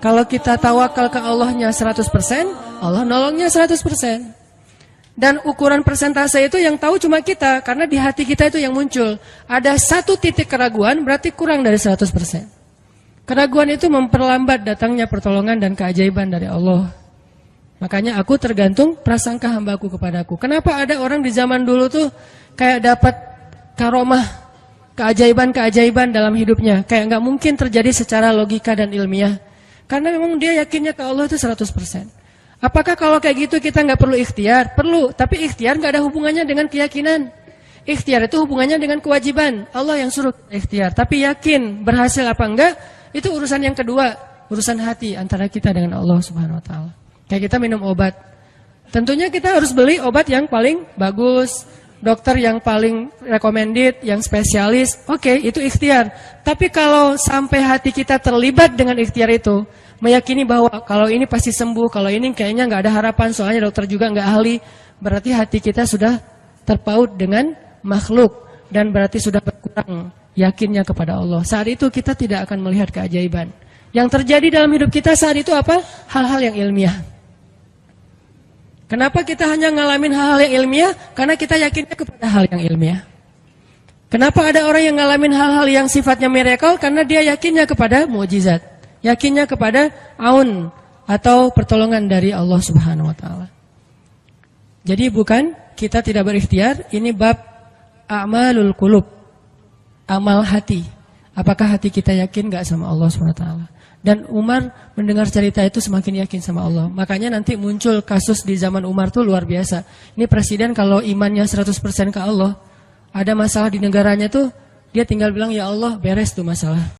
Kalau kita tawakal ke Allahnya 100%, Allah nolongnya 100%. Dan ukuran persentase itu yang tahu cuma kita, karena di hati kita itu yang muncul. Ada satu titik keraguan, berarti kurang dari 100%. Keraguan itu memperlambat datangnya pertolongan dan keajaiban dari Allah. Makanya aku tergantung prasangka hambaku kepadaku. Kenapa ada orang di zaman dulu tuh kayak dapat karomah, keajaiban-keajaiban dalam hidupnya. Kayak nggak mungkin terjadi secara logika dan ilmiah. Karena memang dia yakinnya ke Allah itu 100%. Apakah kalau kayak gitu kita nggak perlu ikhtiar? Perlu, tapi ikhtiar nggak ada hubungannya dengan keyakinan. Ikhtiar itu hubungannya dengan kewajiban. Allah yang suruh ikhtiar, tapi yakin berhasil apa enggak, itu urusan yang kedua, urusan hati antara kita dengan Allah Subhanahu wa taala. Kayak kita minum obat. Tentunya kita harus beli obat yang paling bagus, dokter yang paling recommended, yang spesialis. Oke, itu ikhtiar. Tapi kalau sampai hati kita terlibat dengan ikhtiar itu, meyakini bahwa kalau ini pasti sembuh, kalau ini kayaknya nggak ada harapan, soalnya dokter juga nggak ahli, berarti hati kita sudah terpaut dengan makhluk dan berarti sudah berkurang yakinnya kepada Allah. Saat itu kita tidak akan melihat keajaiban. Yang terjadi dalam hidup kita saat itu apa? Hal-hal yang ilmiah. Kenapa kita hanya ngalamin hal-hal yang ilmiah? Karena kita yakinnya kepada hal yang ilmiah. Kenapa ada orang yang ngalamin hal-hal yang sifatnya miracle? Karena dia yakinnya kepada mukjizat. Yakinnya kepada aun atau pertolongan dari Allah Subhanahu wa taala. Jadi bukan kita tidak berikhtiar, ini bab a'malul qulub. Amal hati. Apakah hati kita yakin enggak sama Allah Subhanahu wa taala? Dan Umar mendengar cerita itu semakin yakin sama Allah. Makanya nanti muncul kasus di zaman Umar tuh luar biasa. Ini presiden kalau imannya 100% ke Allah, ada masalah di negaranya tuh dia tinggal bilang ya Allah beres tuh masalah.